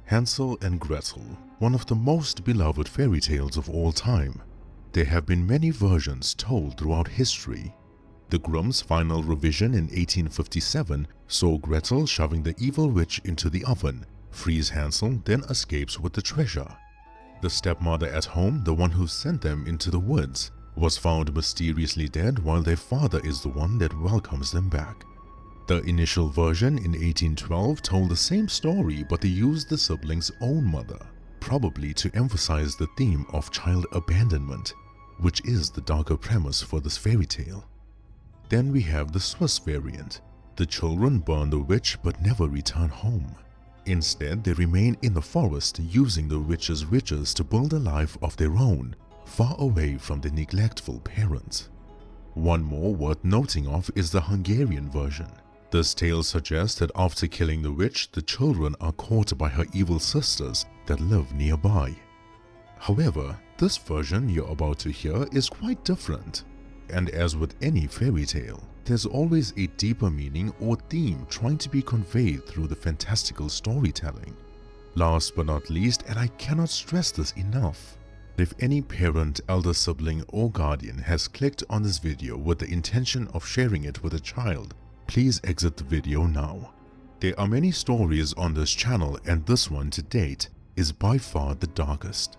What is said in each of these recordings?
Hansel and Gretel, one of the most beloved fairy tales of all time. There have been many versions told throughout history. The Grimm's final revision in 1857 saw Gretel shoving the evil witch into the oven, frees Hansel, then escapes with the treasure. The stepmother at home, the one who sent them into the woods, was found mysteriously dead while their father is the one that welcomes them back. The initial version in 1812 told the same story, but they used the siblings' own mother, probably to emphasize the theme of child abandonment, which is the darker premise for this fairy tale. Then we have the Swiss variant. The children burn the witch but never return home. Instead, they remain in the forest using the witch's riches to build a life of their own, far away from their neglectful parents. One more worth noting of is the Hungarian version. This tale suggests that after killing the witch, the children are caught by her evil sisters that live nearby. However, this version you're about to hear is quite different. And as with any fairy tale, there's always a deeper meaning or theme trying to be conveyed through the fantastical storytelling. Last but not least, and I cannot stress this enough, if any parent, elder sibling or guardian has clicked on this video with the intention of sharing it with a child, please exit the video now. There are many stories on this channel and this one to date is by far the darkest.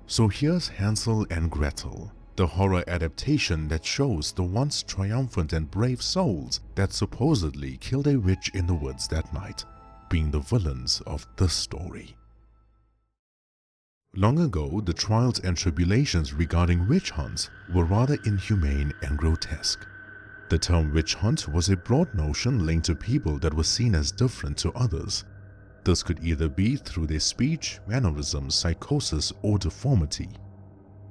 So here's Hansel and Gretel, the horror adaptation that shows the once triumphant and brave souls that supposedly killed a witch in the woods that night, being the villains of this story. Long ago, the trials and tribulations regarding witch hunts were rather inhumane and grotesque. The term witch hunt was a broad notion linked to people that were seen as different to others. This could either be through their speech, mannerisms, psychosis, or deformity.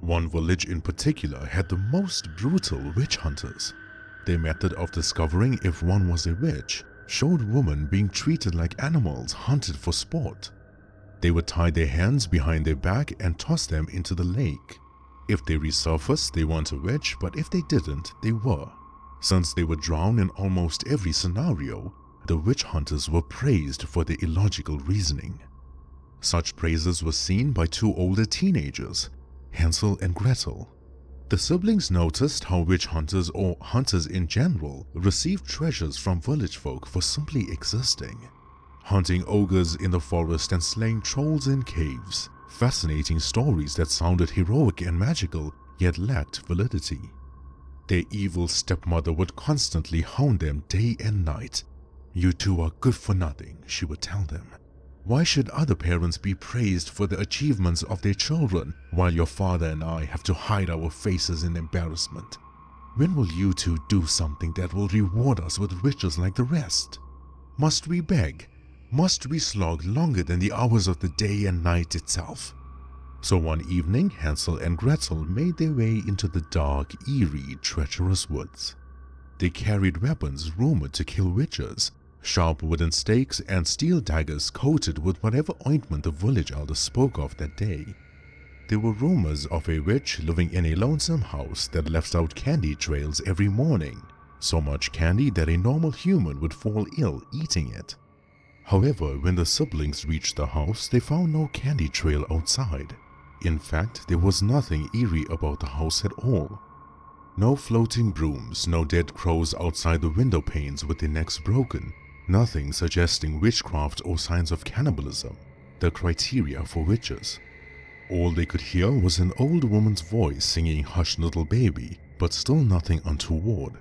One village in particular had the most brutal witch hunters. Their method of discovering if one was a witch showed women being treated like animals hunted for sport. They would tie their hands behind their back and toss them into the lake. If they resurfaced, they weren't a witch, but if they didn't, they were. Since they would drown in almost every scenario, the witch hunters were praised for their illogical reasoning. Such praises were seen by two older teenagers, Hansel and Gretel. The siblings noticed how witch hunters or hunters in general received treasures from village folk for simply existing. Hunting ogres in the forest and slaying trolls in caves, fascinating stories that sounded heroic and magical yet lacked validity. Their evil stepmother would constantly hound them day and night. "You two are good for nothing," she would tell them. "Why should other parents be praised for the achievements of their children, while your father and I have to hide our faces in embarrassment? When will you two do something that will reward us with riches like the rest? Must we beg? Must we slog longer than the hours of the day and night itself?" So one evening, Hansel and Gretel made their way into the dark, eerie, treacherous woods. They carried weapons rumored to kill witches, sharp wooden stakes and steel daggers coated with whatever ointment the village elders spoke of that day. There were rumors of a witch living in a lonesome house that left out candy trails every morning, so much candy that a normal human would fall ill eating it. However, when the siblings reached the house, they found no candy trail outside. In fact, there was nothing eerie about the house at all. No floating brooms, no dead crows outside the window panes with their necks broken, nothing suggesting witchcraft or signs of cannibalism, the criteria for witches. All they could hear was an old woman's voice singing "Hush Little Baby," but still nothing untoward.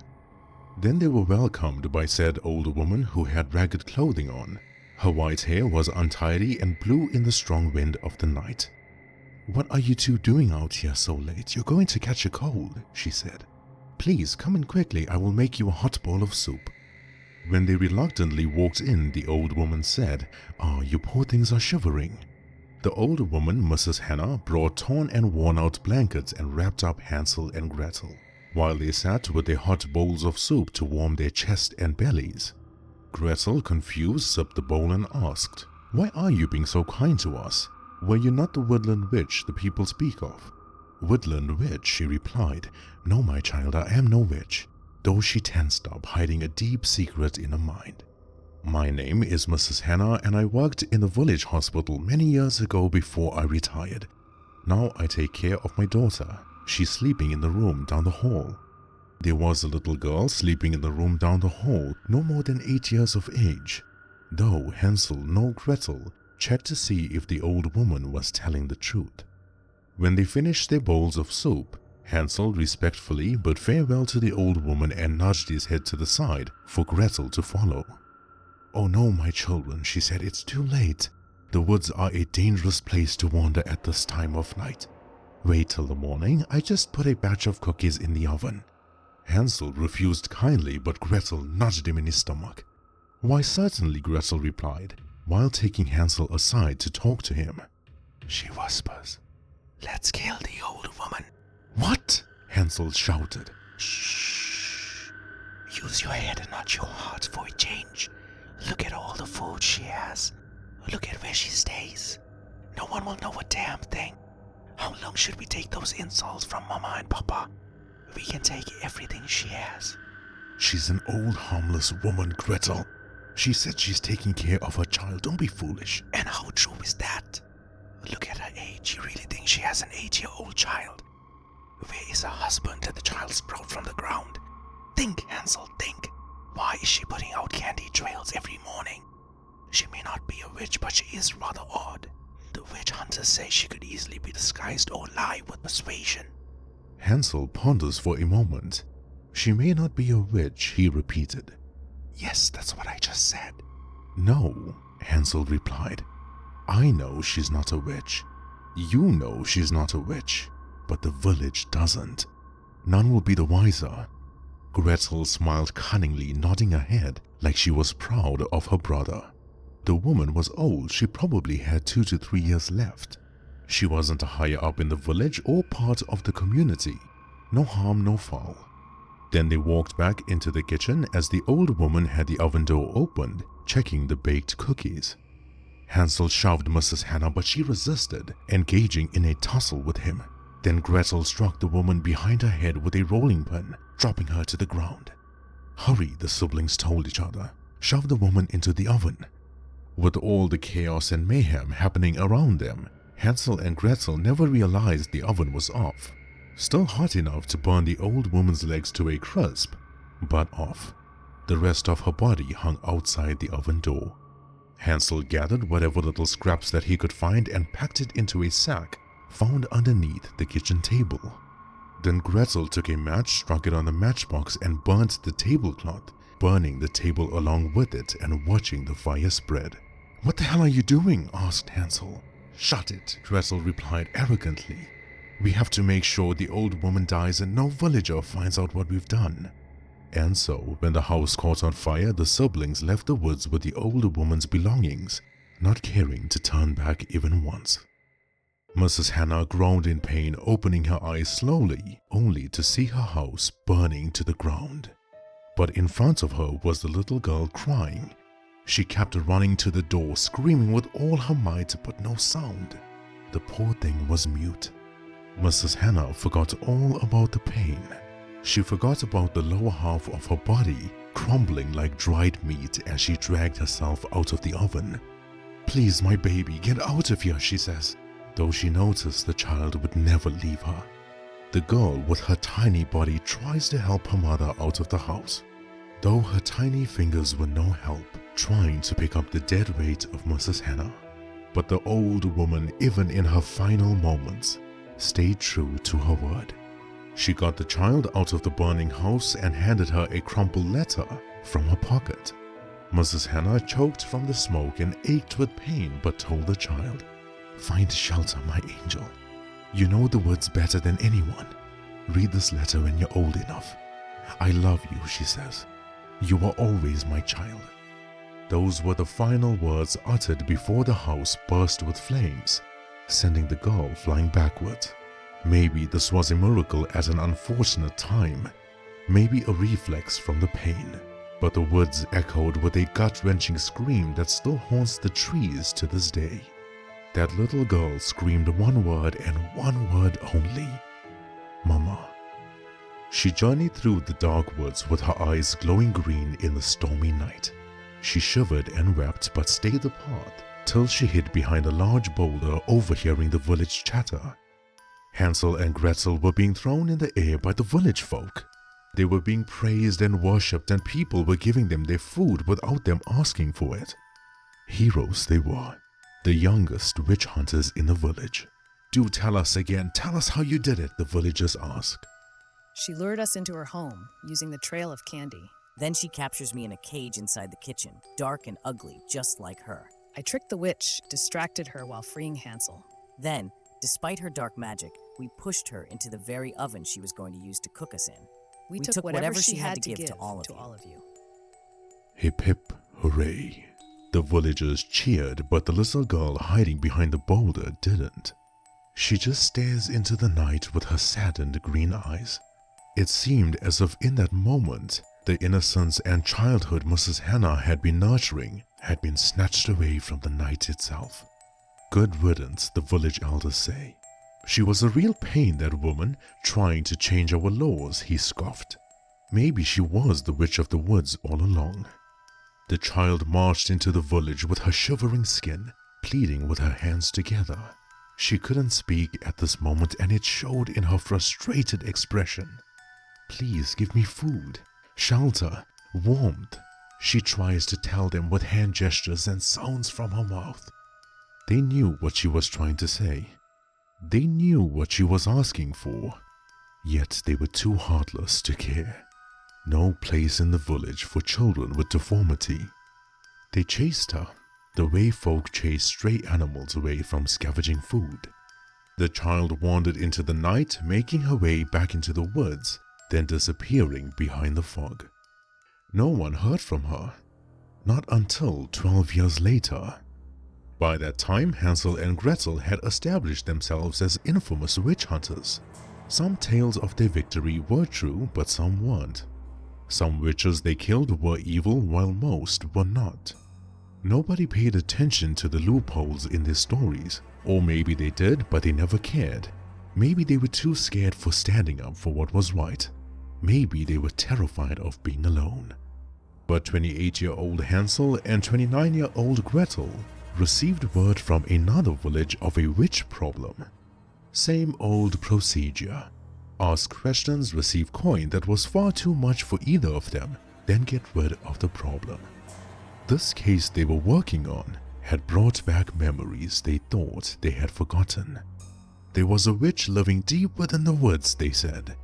Then they were welcomed by said old woman who had ragged clothing on. Her white hair was untidy and blew in the strong wind of the night. "What are you two doing out here so late? You're going to catch a cold," she said. "Please come in quickly, I will make you a hot bowl of soup." When they reluctantly walked in, the old woman said, "Ah, you poor things are shivering." The old woman, Mrs. Hannah, brought torn and worn-out blankets and wrapped up Hansel and Gretel, while they sat with their hot bowls of soup to warm their chest and bellies. Gretel, confused, sipped the bowl and asked, "Why are you being so kind to us? Were you not the woodland witch the people speak of?" "Woodland witch," she replied. "No, my child, I am no witch," though she tensed up, hiding a deep secret in her mind. My name is Mrs. Hannah and I worked in the village hospital many years ago before I retired. Now I take care of my daughter. She's sleeping in the room down the hall. There was a little girl sleeping in the room down the hall, no more than 8 years of age. Though Hansel nor Gretel checked to see if the old woman was telling the truth. When they finished their bowls of soup, Hansel respectfully bid farewell to the old woman and nudged his head to the side for Gretel to follow. "Oh no, my children," she said, "it's too late. The woods are a dangerous place to wander at this time of night. Wait till the morning, I just put a batch of cookies in the oven." Hansel refused kindly, but Gretel nudged him in his stomach. "Why certainly," Gretel replied, while taking Hansel aside to talk to him. She whispers, "Let's kill the old woman." "What?" Hansel shouted. "Shh. Use your head and not your heart for a change. Look at all the food she has. Look at where she stays. No one will know a damn thing. How long should we take those insults from Mama and Papa? We can take everything she has." "She's an old harmless woman, Gretel. She said she's taking care of her child. Don't be foolish." "And how true is that? Look at her age. You really think she has an 8-year-old child? Where is her husband that the child sprout from the ground? Think, Hansel, think. Why is she putting out candy trails every morning? She may not be a witch, but she is rather odd. The witch hunters say she could easily be disguised or lie with persuasion." Hansel ponders for a moment. "She may not be a witch," he repeated. "Yes, that's what I just said." "No," Hansel replied. "I know she's not a witch. You know she's not a witch. But the village doesn't. None will be the wiser." Gretel smiled cunningly, nodding her head like she was proud of her brother. The woman was old. She probably had 2 to 3 years left. She wasn't higher up in the village or part of the community. No harm, no foul. Then they walked back into the kitchen as the old woman had the oven door opened, checking the baked cookies. Hansel shoved Mrs. Hannah, but she resisted, engaging in a tussle with him. Then Gretel struck the woman behind her head with a rolling pin, dropping her to the ground. "Hurry," the siblings told each other. "Shove the woman into the oven." With all the chaos and mayhem happening around them, Hansel and Gretel never realized the oven was off. Still hot enough to burn the old woman's legs to a crisp, but off. The rest of her body hung outside the oven door. Hansel gathered whatever little scraps that he could find and packed it into a sack found underneath the kitchen table. Then Gretel took a match, struck it on the matchbox and burnt the tablecloth, burning the table along with it and watching the fire spread. "What the hell are you doing?" asked Hansel. "Shut it," Gretel replied arrogantly. "We have to make sure the old woman dies and no villager finds out what we've done." And so, when the house caught on fire, the siblings left the woods with the old woman's belongings, not caring to turn back even once. Mrs. Hannah groaned in pain, opening her eyes slowly, only to see her house burning to the ground. But in front of her was the little girl crying. She kept running to the door, screaming with all her might, but no sound. The poor thing was mute. Mrs. Hannah forgot all about the pain. She forgot about the lower half of her body crumbling like dried meat as she dragged herself out of the oven. "Please, my baby, get out of here," she says, though she noticed the child would never leave her. The girl with her tiny body tries to help her mother out of the house, though her tiny fingers were no help trying to pick up the dead weight of Mrs. Hannah. But the old woman, even in her final moments, stayed true to her word. She got the child out of the burning house and handed her a crumpled letter from her pocket. Mrs. Hannah choked from the smoke and ached with pain, but told the child, "Find shelter, my angel. You know the woods better than anyone. Read this letter when you're old enough. I love you," she says. "You are always my child." Those were the final words uttered before the house burst with flames, sending the girl flying backwards. Maybe this was a miracle at an unfortunate time, maybe a reflex from the pain, but the woods echoed with a gut-wrenching scream that still haunts the trees to this day. That little girl screamed one word and one word only: "Mama." She journeyed through the dark woods with her eyes glowing green in the stormy night. She shivered and wept but stayed the path till she hid behind a large boulder, overhearing the village chatter. Hansel and Gretel were being thrown in the air by the village folk. They were being praised and worshipped, and people were giving them their food without them asking for it. Heroes they were, the youngest witch hunters in the village. "Do tell us again, tell us how you did it," the villagers asked. She lured us into her home using the trail of candy. Then she captures me in a cage inside the kitchen, dark and ugly, just like her. I tricked the witch, distracted her while freeing Hansel. Then, despite her dark magic, we pushed her into the very oven she was going to use to cook us in. We took whatever she had to give to all of you. Hip hip hooray. The villagers cheered, but the little girl hiding behind the boulder didn't. She just stares into the night with her saddened green eyes. It seemed as if in that moment, the innocence and childhood Mrs. Hannah had been nurturing had been snatched away from the night itself. Good riddance, the village elders say. She was a real pain, that woman, trying to change our laws, he scoffed. Maybe she was the witch of the woods all along. The child marched into the village with her shivering skin, pleading with her hands together. She couldn't speak at this moment, and it showed in her frustrated expression. "Please give me food, shelter, warmth," she tries to tell them with hand gestures and sounds from her mouth. They knew what she was trying to say. They knew what she was asking for, yet they were too heartless to care. No place in the village for children with deformity. They chased her, the way folk chase stray animals away from scavenging food. The child wandered into the night, making her way back into the woods, then disappearing behind the fog. No one heard from her, not until 12 years later. By that time, Hansel and Gretel had established themselves as infamous witch hunters. Some tales of their victory were true, but some weren't. Some witches they killed were evil, while most were not. Nobody paid attention to the loopholes in their stories, or maybe they did, but they never cared. Maybe they were too scared for standing up for what was right. Maybe they were terrified of being alone. But 28-year-old Hansel and 29-year-old Gretel received word from another village of a witch problem. Same old procedure. Ask questions, receive coin that was far too much for either of them, then get rid of the problem. This case they were working on had brought back memories they thought they had forgotten. There was a witch living deep within the woods, they said.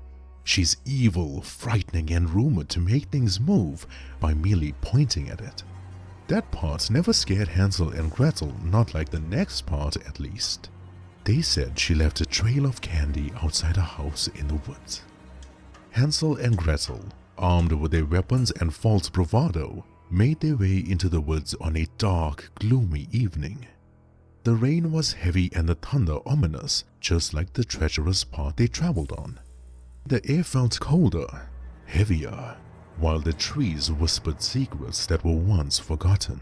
She's evil, frightening, and rumored to make things move by merely pointing at it. That part never scared Hansel and Gretel, not like the next part at least. They said she left a trail of candy outside a house in the woods. Hansel and Gretel, armed with their weapons and false bravado, made their way into the woods on a dark, gloomy evening. The rain was heavy and the thunder ominous, just like the treacherous path they traveled on. The air felt colder, heavier, while the trees whispered secrets that were once forgotten.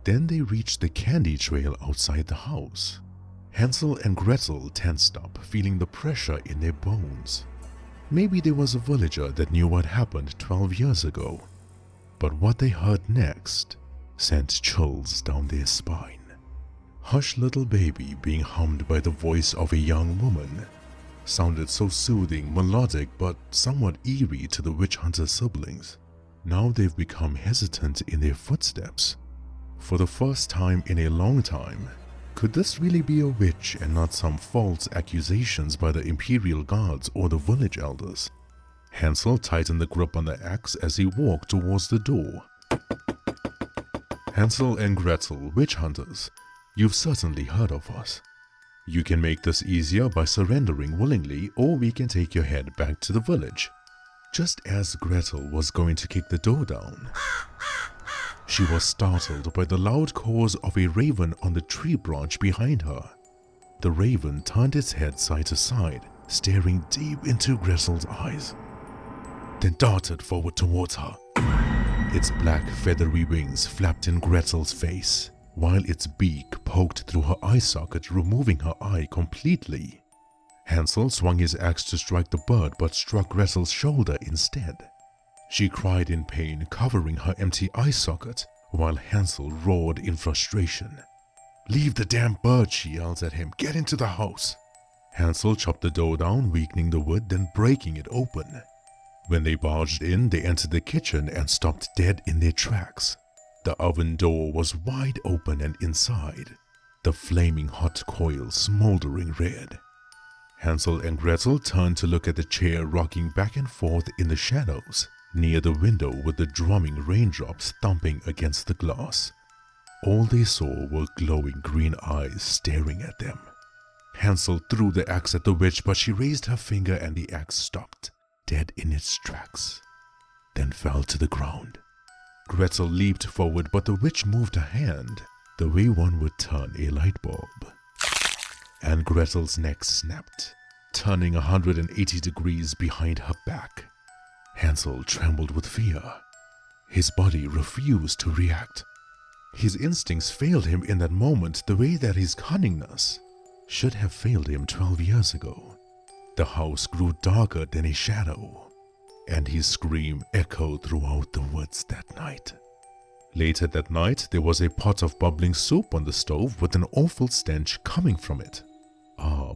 Then they reached the candy trail outside the house. Hansel and Gretel tensed up, feeling the pressure in their bones. Maybe there was a villager that knew what happened 12 years ago. But what they heard next sent chills down their spine. "Hush, little baby," being hummed by the voice of a young woman, sounded so soothing, melodic, but somewhat eerie to the witch hunter siblings. Now they've become hesitant in their footsteps. For the first time in a long time, could this really be a witch and not some false accusations by the imperial guards or the village elders? Hansel tightened the grip on the axe as he walked towards the door. "Hansel and Gretel, witch hunters, you've certainly heard of us. You can make this easier by surrendering willingly, or we can take your head back to the village." Just as Gretel was going to kick the door down, she was startled by the loud caws of a raven on the tree branch behind her. The raven turned its head side to side, staring deep into Gretel's eyes, then darted forward towards her. Its black feathery wings flapped in Gretel's face, while its beak poked through her eye socket, removing her eye completely. Hansel swung his axe to strike the bird, but struck Gretel's shoulder instead. She cried in pain, covering her empty eye socket, while Hansel roared in frustration. "Leave the damn bird," she yells at him. "Get into the house." Hansel chopped the door down, weakening the wood, then breaking it open. When they barged in, they entered the kitchen and stopped dead in their tracks. The oven door was wide open, and inside, the flaming hot coal smoldering red. Hansel and Gretel turned to look at the chair rocking back and forth in the shadows near the window with the drumming raindrops thumping against the glass. All they saw were glowing green eyes staring at them. Hansel threw the axe at the witch, but she raised her finger and the axe stopped, dead in its tracks, then fell to the ground. Gretel leaped forward, but the witch moved her hand the way one would turn a light bulb. And Gretel's neck snapped, turning 180 degrees behind her back. Hansel trembled with fear. His body refused to react. His instincts failed him in that moment the way that his cunningness should have failed him 12 years ago. The house grew darker than a shadow, and his scream echoed throughout the woods that night. Later that night, there was a pot of bubbling soup on the stove with an awful stench coming from it.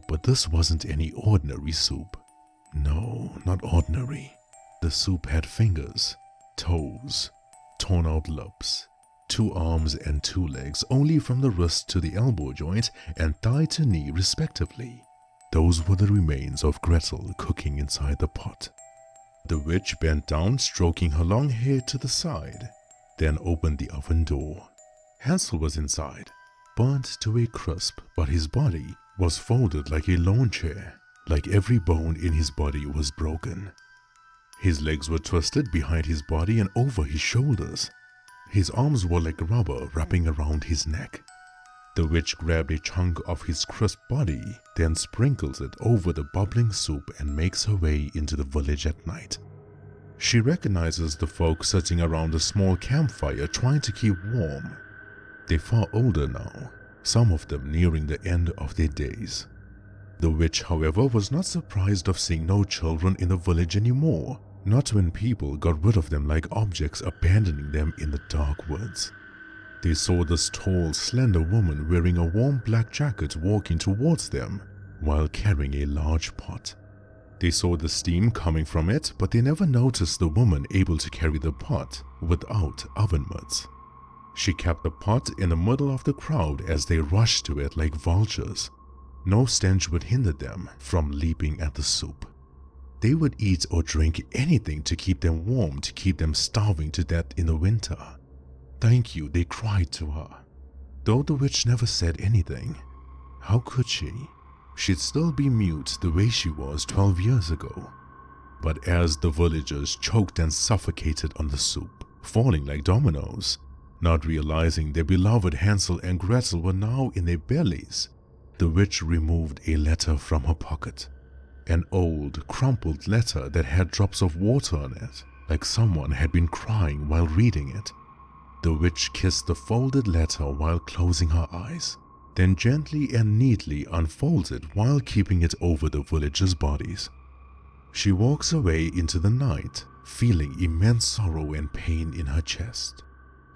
But this wasn't any ordinary soup. No, not ordinary. The soup had fingers, toes, torn out lips, 2 arms and 2 legs, only from the wrist to the elbow joint and thigh to knee respectively. Those were the remains of Gretel cooking inside the pot. The witch bent down, stroking her long hair to the side, then opened the oven door. Hansel was inside, burnt to a crisp, but his body was folded like a lawn chair, like every bone in his body was broken. His legs were twisted behind his body and over his shoulders. His arms were like rubber wrapping around his neck. The witch grabbed a chunk of his crisp body, then sprinkles it over the bubbling soup and makes her way into the village at night. She recognizes the folk sitting around a small campfire trying to keep warm. They're far older now, some of them nearing the end of their days. The witch, however, was not surprised of seeing no children in the village anymore, not when people got rid of them like objects, abandoning them in the dark woods. They saw this tall, slender woman wearing a warm black jacket walking towards them while carrying a large pot. They saw the steam coming from it, but they never noticed the woman able to carry the pot without oven mitts. She kept the pot in the middle of the crowd as they rushed to it like vultures. No stench would hinder them from leaping at the soup. They would eat or drink anything to keep them warm, to keep them starving to death in the winter. "Thank you," they cried to her. Though the witch never said anything. How could she? She'd still be mute the way she was 12 years ago. But as the villagers choked and suffocated on the soup, falling like dominoes, not realizing their beloved Hansel and Gretel were now in their bellies, the witch removed a letter from her pocket. An old, crumpled letter that had drops of water on it, like someone had been crying while reading it. The witch kissed the folded letter while closing her eyes, then gently and neatly unfolds it while keeping it over the villagers' bodies. She walks away into the night, feeling immense sorrow and pain in her chest.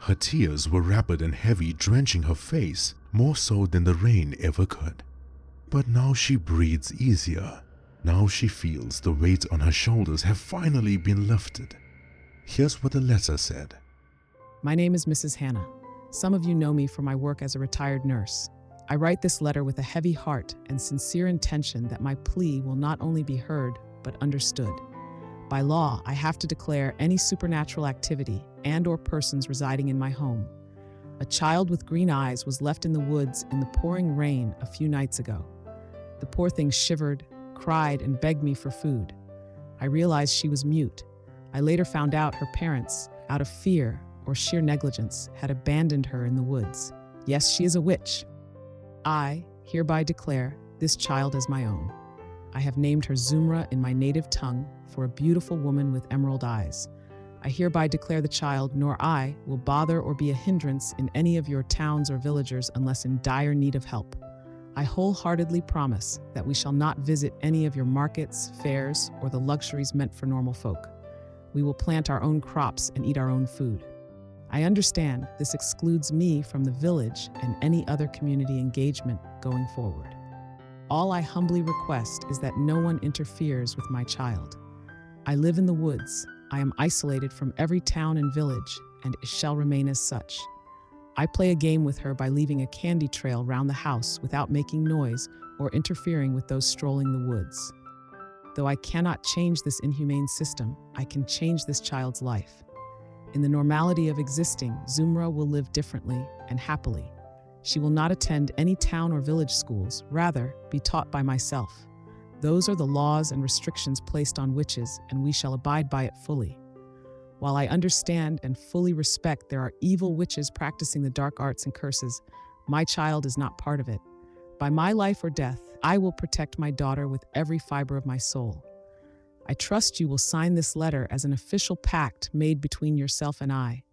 Her tears were rapid and heavy, drenching her face more so than the rain ever could. But now she breathes easier. Now she feels the weight on her shoulders have finally been lifted. Here's what the letter said. My name is Mrs. Hannah. Some of you know me for my work as a retired nurse. I write this letter with a heavy heart and sincere intention that my plea will not only be heard, but understood. By law, I have to declare any supernatural activity and/or persons residing in my home. A child with green eyes was left in the woods in the pouring rain a few nights ago. The poor thing shivered, cried, and begged me for food. I realized she was mute. I later found out her parents, out of fear or sheer negligence, had abandoned her in the woods. Yes, she is a witch. I hereby declare this child as my own. I have named her Zumra in my native tongue for a beautiful woman with emerald eyes. I hereby declare the child, nor I, will bother or be a hindrance in any of your towns or villagers unless in dire need of help. I wholeheartedly promise that we shall not visit any of your markets, fairs, or the luxuries meant for normal folk. We will plant our own crops and eat our own food. I understand this excludes me from the village and any other community engagement going forward. All I humbly request is that no one interferes with my child. I live in the woods. I am isolated from every town and village, and it shall remain as such. I play a game with her by leaving a candy trail round the house without making noise or interfering with those strolling the woods. Though I cannot change this inhumane system, I can change this child's life. In the normality of existing, Zumra will live differently and happily. She will not attend any town or village schools, rather be taught by myself. Those are the laws and restrictions placed on witches, and we shall abide by it fully. While I understand and fully respect there are evil witches practicing the dark arts and curses, my child is not part of it. By my life or death, I will protect my daughter with every fiber of my soul. I trust you will sign this letter as an official pact made between yourself and I.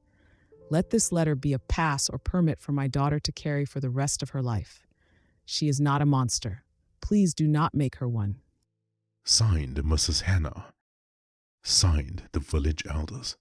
Let this letter be a pass or permit for my daughter to carry for the rest of her life. She is not a monster. Please do not make her one. Signed, Mrs. Hannah. Signed, the village elders.